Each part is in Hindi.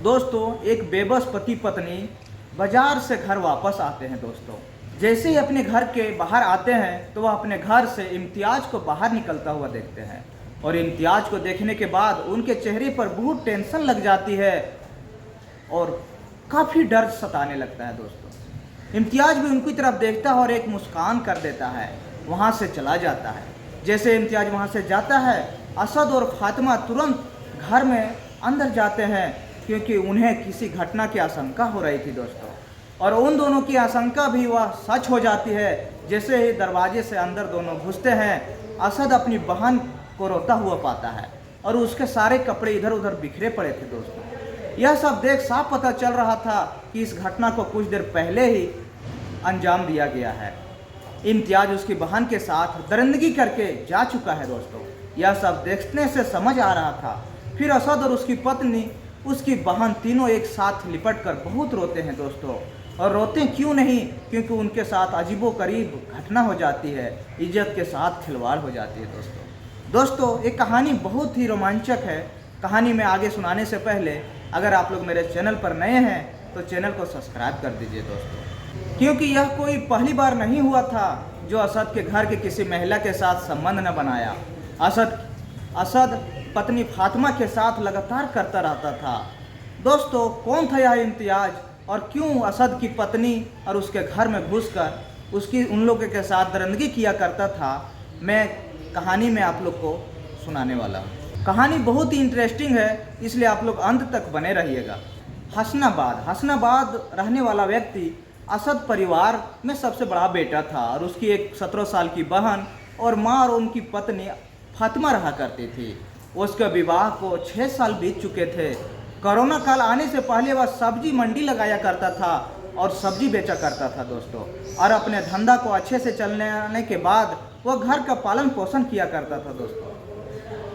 दोस्तों, एक बेबस पति पत्नी बाजार से घर वापस आते हैं। दोस्तों, जैसे ही अपने घर के बाहर आते हैं तो वह अपने घर से इम्तियाज को बाहर निकलता हुआ देखते हैं और इम्तियाज को देखने के बाद उनके चेहरे पर बहुत टेंशन लग जाती है और काफ़ी डर सताने लगता है। दोस्तों, इम्तियाज भी उनकी तरफ देखता है और एक मुस्कान कर देता है, वहाँ से चला जाता है। जैसे इम्तियाज वहाँ से जाता है, असद और फातिमा तुरंत घर में अंदर जाते हैं क्योंकि उन्हें किसी घटना की आशंका हो रही थी। दोस्तों, और उन दोनों की आशंका भी वह सच हो जाती है। जैसे ही दरवाजे से अंदर दोनों घुसते हैं, असद अपनी बहन को रोता हुआ पाता है और उसके सारे कपड़े इधर उधर बिखरे पड़े थे। दोस्तों, यह सब देख साफ पता चल रहा था कि इस घटना को कुछ देर पहले ही अंजाम दिया गया है। इम्तियाज उसकी बहन के साथ दरिंदगी करके जा चुका है। दोस्तों, यह सब देखने से समझ आ रहा था। फिर असद और उसकी पत्नी, उसकी बहन तीनों एक साथ लिपट कर बहुत रोते हैं। दोस्तों, और रोते क्यों नहीं, क्योंकि उनके साथ अजीबोगरीब घटना हो जाती है, इज्जत के साथ खिलवाड़ हो जाती है। दोस्तों, एक कहानी बहुत ही रोमांचक है। कहानी में आगे सुनाने से पहले अगर आप लोग मेरे चैनल पर नए हैं तो चैनल को सब्सक्राइब कर दीजिए। दोस्तों, क्योंकि यह कोई पहली बार नहीं हुआ था जो असद के घर के किसी महिला के साथ संबंध न बनाया। असद पत्नी फातिमा के साथ लगातार करता रहता था। दोस्तों, कौन था यह इम्तियाज और क्यों असद की पत्नी और उसके घर में घुसकर उसकी उन लोगों के साथ दरिंदगी किया करता था, मैं कहानी में आप लोग को सुनाने वाला हूँ। कहानी बहुत ही इंटरेस्टिंग है, इसलिए आप लोग अंत तक बने रहिएगा। हसनाबाद रहने वाला व्यक्ति असद परिवार में सबसे बड़ा बेटा था और उसकी एक 17 साल की बहन और माँ और उनकी पत्नी फातिमा रहा करती थी। उसके विवाह को 6 साल बीत चुके थे। कोरोना काल आने से पहले वह सब्जी मंडी लगाया करता था और सब्जी बेचा करता था। दोस्तों, और अपने धंधा को अच्छे से चलने के बाद वह घर का पालन पोषण किया करता था। दोस्तों,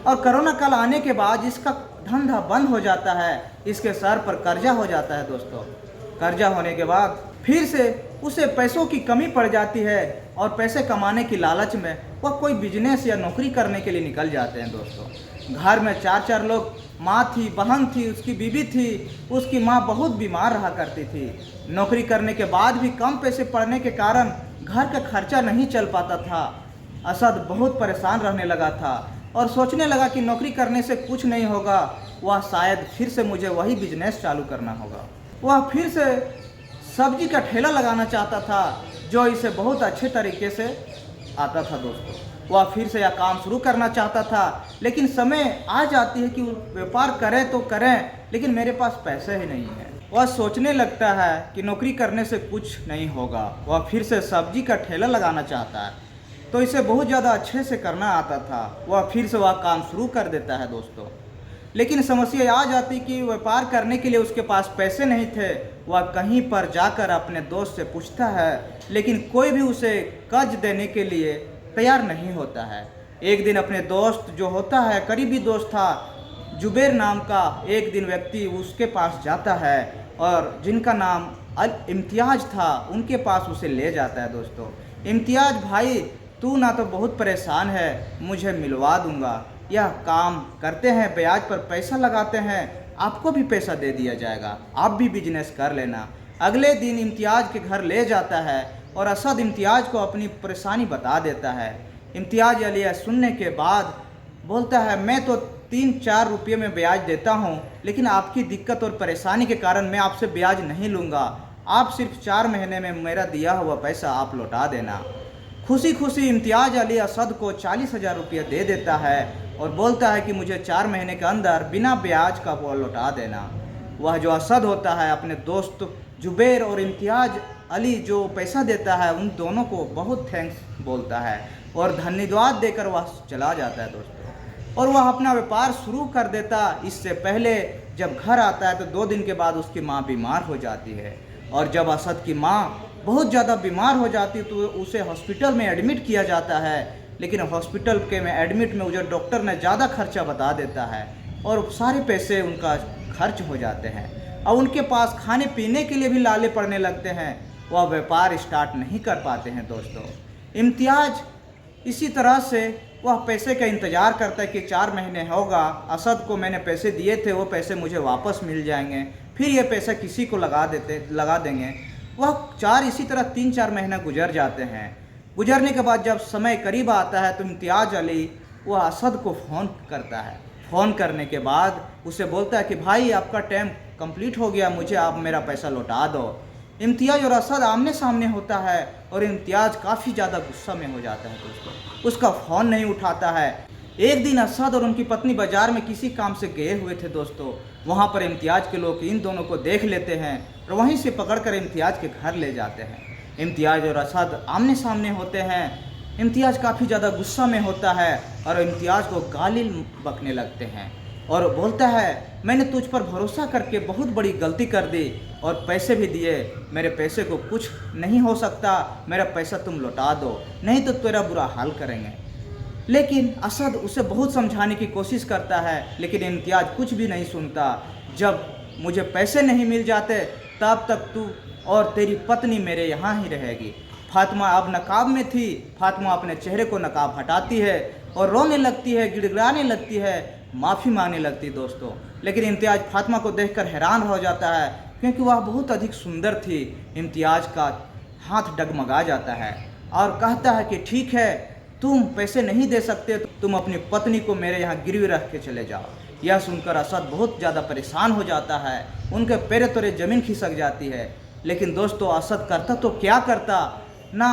और कोरोना काल आने के बाद इसका धंधा बंद हो जाता है, इसके सर पर कर्जा हो जाता है। दोस्तों, कर्जा होने के बाद फिर से उसे पैसों की कमी पड़ जाती है और पैसे कमाने की लालच में वह कोई बिजनेस या नौकरी करने के लिए निकल जाते हैं। दोस्तों, घर में 4 लोग, माँ थी, बहन थी, उसकी बीवी थी। उसकी माँ बहुत बीमार रहा करती थी। नौकरी करने के बाद भी कम पैसे पड़ने के कारण घर का खर्चा नहीं चल पाता था। असद बहुत परेशान रहने लगा था और सोचने लगा कि नौकरी करने से कुछ नहीं होगा, वह शायद फिर से मुझे वही बिजनेस चालू करना होगा। वह फिर से सब्जी का ठेला लगाना चाहता था जो इसे बहुत अच्छे तरीके से आता था। दोस्तों, वह फिर से यह काम शुरू करना चाहता था, लेकिन समय आ जाती है कि व्यापार करें तो करें, लेकिन मेरे पास पैसे ही नहीं है। वह सोचने लगता है कि नौकरी करने से कुछ नहीं होगा। वह फिर से सब्जी का ठेला लगाना चाहता है, तो इसे बहुत ज़्यादा अच्छे से करना आता था। वह फिर से वह काम शुरू कर देता है। दोस्तों, लेकिन समस्या आ जाती कि व्यापार करने के लिए उसके पास पैसे नहीं थे। वह कहीं पर जाकर अपने दोस्त से पूछता है, लेकिन कोई भी उसे कर्ज देने के लिए तैयार नहीं होता है। एक दिन अपने दोस्त जो होता है, करीबी दोस्त था, जुबैर नाम का एक दिन व्यक्ति उसके पास जाता है और जिनका नाम इम्तियाज था, उनके पास उसे ले जाता है। दोस्तों, इम्तियाज भाई, तू ना तो बहुत परेशान है, मुझे मिलवा दूंगा, यह काम करते हैं, ब्याज पर पैसा लगाते हैं, आपको भी पैसा दे दिया जाएगा, आप भी बिजनेस कर लेना। अगले दिन इम्तियाज के घर ले जाता है और असद इम्तियाज को अपनी परेशानी बता देता है। इम्तियाज यह सुनने के बाद बोलता है, मैं तो 3-4 रुपये में ब्याज देता हूँ, लेकिन आपकी दिक्कत और परेशानी के कारण मैं आपसे ब्याज नहीं लूँगा। आप सिर्फ 4 महीने में मेरा दिया हुआ पैसा आप लौटा देना। खुशी खुशी इम्तियाज अली असद को 40,000 रुपये दे देता है और बोलता है कि मुझे 4 महीने के अंदर बिना ब्याज का वो लौटा देना। वह जो असद होता है अपने दोस्त जुबैर और इम्तियाज अली जो पैसा देता है, उन दोनों को बहुत थैंक्स बोलता है और धन्यवाद देकर वह चला जाता है। दोस्तों, और वह अपना व्यापार शुरू कर देता। इससे पहले जब घर आता है तो 2 दिन के बाद उसकी माँ बीमार हो जाती है और जब असद की माँ बहुत ज़्यादा बीमार हो जाती है तो उसे हॉस्पिटल में एडमिट किया जाता है। लेकिन हॉस्पिटल के में एडमिट में उसे डॉक्टर ने ज़्यादा खर्चा बता देता है और सारे पैसे उनका खर्च हो जाते हैं और उनके पास खाने पीने के लिए भी लाले पड़ने लगते हैं। वह व्यापार स्टार्ट नहीं कर पाते हैं। दोस्तों, इम्तियाज इसी तरह से वह पैसे का इंतज़ार करता है कि 4 महीने होगा, असद को मैंने पैसे दिए थे, वो पैसे मुझे वापस मिल जाएंगे, फिर ये पैसा किसी को लगा देंगे। वह इसी तरह 3-4 महीना गुजर जाते हैं। गुजरने के बाद जब समय करीब आता है तो इम्तियाज़ अली वह असद को फ़ोन करता है। फ़ोन करने के बाद उसे बोलता है कि भाई आपका टाइम कंप्लीट हो गया, मुझे आप मेरा पैसा लौटा दो। इम्तियाज़ और असद आमने सामने होता है और इम्तियाज़ काफ़ी ज़्यादा गुस्सा में हो जाता है दोस्तों, उसका फ़ोन नहीं उठाता है। एक दिन असद और उनकी पत्नी बाज़ार में किसी काम से गए हुए थे दोस्तों। वहाँ पर इम्तियाज़ के लोग इन दोनों को देख लेते हैं और वहीं से पकड़कर इम्तियाज़ के घर ले जाते हैं। इम्तियाज़ और असद आमने सामने होते हैं। इम्तियाज़ काफ़ी ज़्यादा गुस्सा में होता है और इम्तियाज़ को गाली बकने लगते हैं और बोलता है, मैंने तुझ पर भरोसा करके बहुत बड़ी गलती कर दी और पैसे भी दिए, मेरे पैसे को कुछ नहीं हो सकता, मेरा पैसा तुम लौटा दो, नहीं तो तेरा बुरा हाल करेंगे। लेकिन असद उसे बहुत समझाने की कोशिश करता है, लेकिन इम्तियाज़ कुछ भी नहीं सुनता। जब मुझे पैसे नहीं मिल जाते तब तक तू और तेरी पत्नी मेरे यहाँ ही रहेगी। फातिमा अब नकाब में थी। फातिमा अपने चेहरे को नकाब हटाती है और रोने लगती है, गिड़गिड़ाने लगती है, माफ़ी मांगने लगती दोस्तों। लेकिन इम्तियाज़ फातिमा को देखकर हैरान हो जाता है क्योंकि वह बहुत अधिक सुंदर थी। इम्तियाज़ का हाथ डगमगा जाता है और कहता है कि ठीक है, तुम पैसे नहीं दे सकते तो तुम अपनी पत्नी को मेरे यहाँ गिरवी रख के चले जाओ। यह सुनकर असद बहुत ज़्यादा परेशान हो जाता है, उनके पैरे तोरे ज़मीन खिसक जाती है। लेकिन दोस्तों असद करता तो क्या करता, ना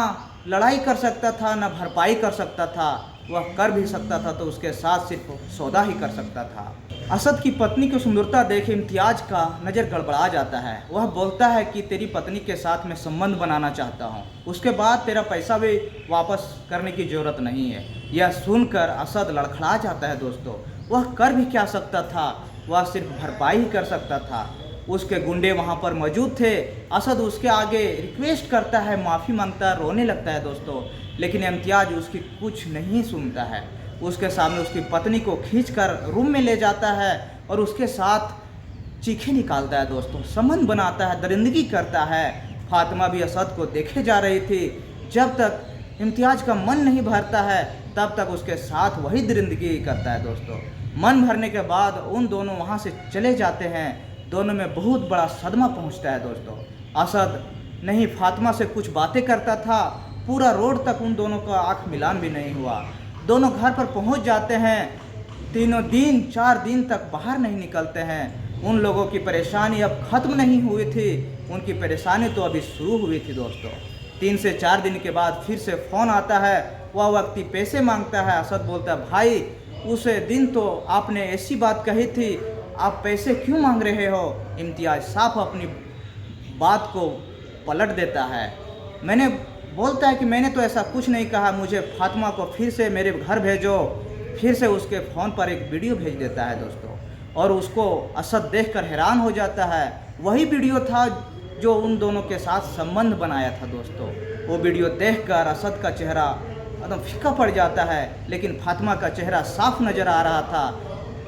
लड़ाई कर सकता था, ना भरपाई कर सकता था। वह कर भी सकता था तो उसके साथ सिर्फ सौदा ही कर सकता था। असद की पत्नी की सुंदरता देख इम्तियाज़ का नज़र गड़बड़ा जाता है। वह बोलता है कि तेरी पत्नी के साथ मैं संबंध बनाना चाहता हूँ, उसके बाद तेरा पैसा भी वापस करने की ज़रूरत नहीं है। यह सुनकर असद लड़खड़ा जाता है दोस्तों। वह कर भी क्या सकता था, वह सिर्फ भरपाई ही कर सकता था। उसके गुंडे वहाँ पर मौजूद थे। असद उसके आगे रिक्वेस्ट करता है, माफ़ी मांगता है, रोने लगता है दोस्तों, लेकिन इम्तियाज़ उसकी कुछ नहीं सुनता है। उसके सामने उसकी पत्नी को खींचकर रूम में ले जाता है और उसके साथ चीखें निकालता है दोस्तों, संबंध बनाता है, दरिंदगी करता है। फातिमा भी असद को देखे जा रही थी। जब तक इम्तियाज़ का मन नहीं भरता है तब तक उसके साथ वही दरिंदगी करता है दोस्तों। मन भरने के बाद उन दोनों वहाँ से चले जाते हैं। दोनों में बहुत बड़ा सदमा पहुँचता है दोस्तों। असद नहीं फातिमा से कुछ बातें करता था, पूरा रोड तक उन दोनों का आँख मिलान भी नहीं हुआ। दोनों घर पर पहुंच जाते हैं। तीनों दिन 4 दिन तक बाहर नहीं निकलते हैं। उन लोगों की परेशानी अब ख़त्म नहीं हुई थी, उनकी परेशानी तो अभी शुरू हुई थी दोस्तों। 3 से 4 दिन के बाद फिर से फ़ोन आता है। वह व्यक्ति पैसे मांगता है। असद बोलता है, भाई उस दिन तो आपने ऐसी बात कही थी, आप पैसे क्यों मांग रहे हो। इम्तियाज़ साफ अपनी बात को पलट देता है। बोलता है कि मैंने तो ऐसा कुछ नहीं कहा, मुझे फातिमा को फिर से मेरे घर भेजो। फिर से उसके फ़ोन पर एक वीडियो भेज देता है दोस्तों और उसको असद देखकर हैरान हो जाता है। वही वीडियो था जो उन दोनों के साथ संबंध बनाया था दोस्तों। वो वीडियो देखकर असद का चेहरा एकदम फीका पड़ जाता है, लेकिन फातिमा का चेहरा साफ नज़र आ रहा था।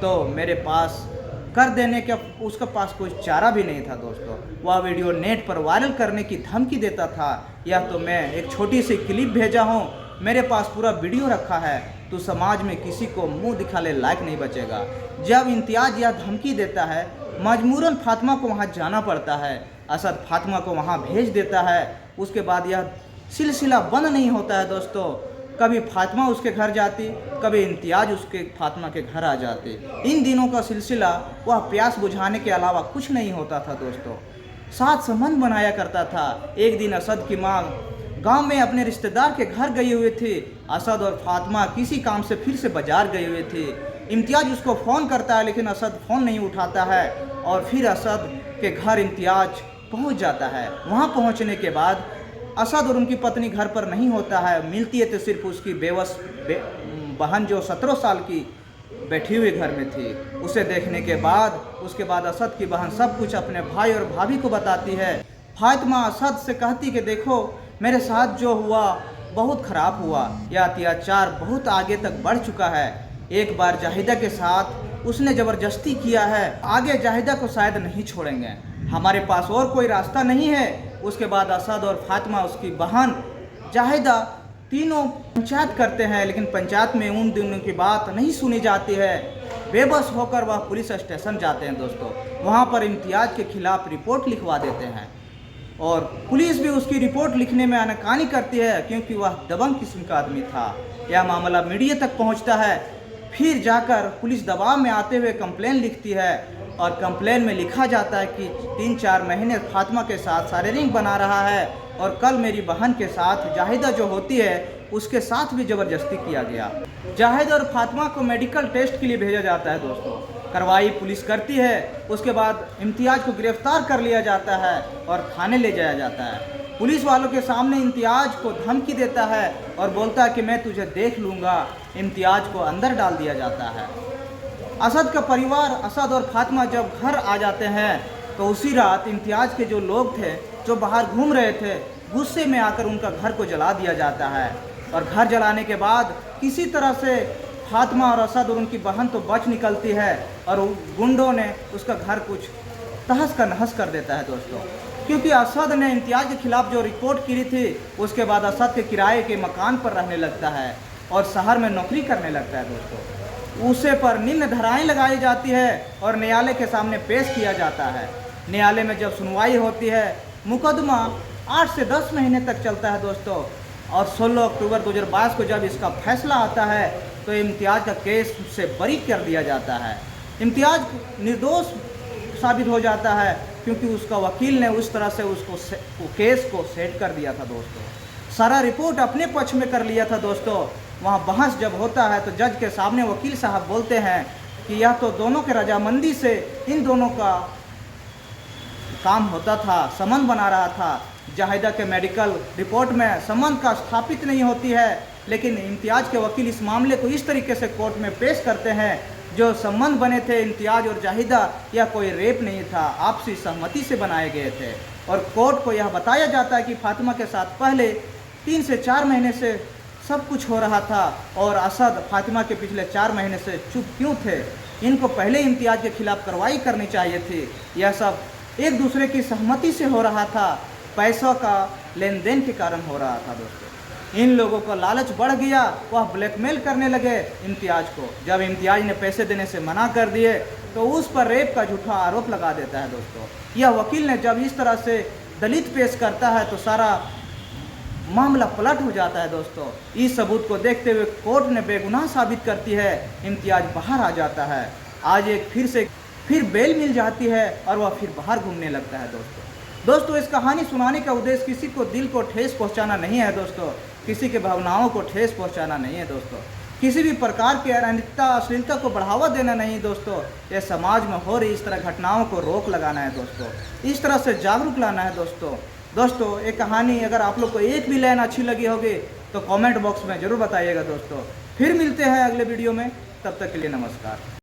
तो मेरे पास कर देने के उसके पास कोई चारा भी नहीं था दोस्तों। वह वीडियो नेट पर वायरल करने की धमकी देता था। यह तो मैं एक छोटी सी क्लिप भेजा हूँ, मेरे पास पूरा वीडियो रखा है, तो समाज में किसी को मुंह दिखाने लायक नहीं बचेगा। जब इम्तियाज़ यह धमकी देता है, मजबूरन फातिमा को वहाँ जाना पड़ता है। असद फातिमा को वहाँ भेज देता है। उसके बाद यह सिलसिला बंद नहीं होता है दोस्तों। कभी फातिमा उसके घर जाती, कभी इम्तियाज़ उसके फातिमा के घर आ जाते। इन दिनों का सिलसिला वह प्यास बुझाने के अलावा कुछ नहीं होता था दोस्तों। साथ संबंध बनाया करता था। एक दिन असद की माँ गांव में अपने रिश्तेदार के घर गई हुई थी। असद और फातिमा किसी काम से फिर से बाजार गए हुए थे। इम्तियाज़ उसको फ़ोन करता है, लेकिन असद फ़ोन नहीं उठाता है और फिर असद के घर इम्तियाज़ पहुंच जाता है। वहां पहुंचने के बाद असद और उनकी पत्नी घर पर नहीं होता है। मिलती है तो सिर्फ उसकी बेवस बहन जो 17 साल की बैठी हुई घर में थी। उसे देखने के बाद उसके बाद असद की बहन सब कुछ अपने भाई और भाभी को बताती है। फातिमा असद से कहती कि देखो मेरे साथ जो हुआ बहुत ख़राब हुआ, यह अत्याचार बहुत आगे तक बढ़ चुका है। एक बार जाहिदा के साथ उसने ज़बरदस्ती किया है, आगे जाहिदा को शायद नहीं छोड़ेंगे, हमारे पास और कोई रास्ता नहीं है। उसके बाद असद और फातिमा उसकी बहन जाहिदा तीनों पंचायत करते हैं, लेकिन पंचायत में उन दोनों की बात नहीं सुनी जाती है। बेबस होकर वह पुलिस स्टेशन जाते हैं दोस्तों। वहाँ पर इम्तियाज़ के खिलाफ रिपोर्ट लिखवा देते हैं और पुलिस भी उसकी रिपोर्ट लिखने में आनाकानी करती है, क्योंकि वह दबंग किस्म का आदमी था। यह मामला मीडिया तक पहुँचता है। फिर जाकर पुलिस दबाव में आते हुए कंप्लेन लिखती है और कंप्लेन में लिखा जाता है कि 3-4 महीने फातिमा के साथ शारीरिक बना रहा है और कल मेरी बहन के साथ जाहिदा जो होती है उसके साथ भी ज़बरदस्ती किया गया। जाहिद और फातिमा को मेडिकल टेस्ट के लिए भेजा जाता है दोस्तों। कार्रवाई पुलिस करती है। उसके बाद इम्तियाज़ को गिरफ्तार कर लिया जाता है और थाने ले जाया जाता है। पुलिस वालों के सामने इम्तियाज़ को धमकी देता है और बोलता है कि मैं तुझे देख लूँगा। इम्तियाज़ को अंदर डाल दिया जाता है। असद का परिवार, असद और फातिमा जब घर आ जाते हैं तो उसी रात इम्तियाज़ के जो लोग थे जो बाहर घूम रहे थे, गुस्से में आकर उनका घर को जला दिया जाता है। और घर जलाने के बाद किसी तरह से फातिमा और असद और उनकी बहन तो बच निकलती है और गुंडों ने उसका घर कुछ तहस का नहस कर देता है दोस्तों। क्योंकि असद ने इम्तियाज़ के खिलाफ जो रिपोर्ट की थी, उसके बाद असद के किराए के मकान पर रहने लगता है और शहर में नौकरी करने लगता है दोस्तों। उसे पर निम्न धाराएं लगाई जाती है और न्यायालय के सामने पेश किया जाता है। न्यायालय में जब सुनवाई होती है, मुकदमा 8 से 10 महीने तक चलता है दोस्तों। और 16 अक्टूबर 2022 को जब इसका फैसला आता है तो इम्तियाज़ का केस से बरी कर दिया जाता है। इम्तियाज़ निर्दोष साबित हो जाता है, क्योंकि उसका वकील ने उस तरह से उसको केस को सेट कर दिया था दोस्तों। सारा रिपोर्ट अपने पक्ष में कर लिया था दोस्तों। वहाँ बहस जब होता है तो जज के सामने वकील साहब बोलते हैं कि यह तो दोनों के रजामंदी से इन दोनों का काम होता था, संबंध बना रहा था। जाहिदा के मेडिकल रिपोर्ट में संबंध का स्थापित नहीं होती है, लेकिन इम्तियाज़ के वकील इस मामले को इस तरीके से कोर्ट में पेश करते हैं, जो संबंध बने थे इम्तियाज़ और जाहिदा, यह कोई रेप नहीं था, आपसी सहमति से बनाए गए थे। और कोर्ट को यह बताया जाता है कि फातिमा के साथ पहले 3 से 4 महीने से सब कुछ हो रहा था और असद फातिमा के पिछले 4 महीने से चुप क्यों थे। इनको पहले इम्तियाज़ के खिलाफ कार्रवाई करनी चाहिए थी। यह सब एक दूसरे की सहमति से हो रहा था, पैसों का लेन देन के कारण हो रहा था दोस्तों। इन लोगों का लालच बढ़ गया, वह ब्लैकमेल करने लगे इम्तियाज़ को। जब इम्तियाज़ ने पैसे देने से मना कर दिए तो उस पर रेप का झूठा आरोप लगा देता है दोस्तों। यह वकील ने जब इस तरह से दलित पेश करता है तो सारा मामला पलट हो जाता है दोस्तों। इस सबूत को देखते हुए कोर्ट ने बेगुनाह साबित करती है। इम्तियाज़ बाहर आ जाता है। आज एक फिर बेल मिल जाती है और वह फिर बाहर घूमने लगता है दोस्तों। इस कहानी सुनाने का उद्देश्य किसी को दिल को ठेस पहुंचाना नहीं है दोस्तों, किसी के भावनाओं को ठेस पहुंचाना नहीं है दोस्तों, किसी भी प्रकार की अनैतिकता अश्लीलता को बढ़ावा देना नहीं दोस्तों। ये समाज में हो रही इस तरह घटनाओं को रोक लगाना है दोस्तों, इस तरह से जागरूक लाना है दोस्तों। ये कहानी अगर आप लोग को एक भी लाइन अच्छी लगी होगी तो कमेंट बॉक्स में ज़रूर बताइएगा दोस्तों। फिर मिलते हैं अगले वीडियो में, तब तक के लिए नमस्कार।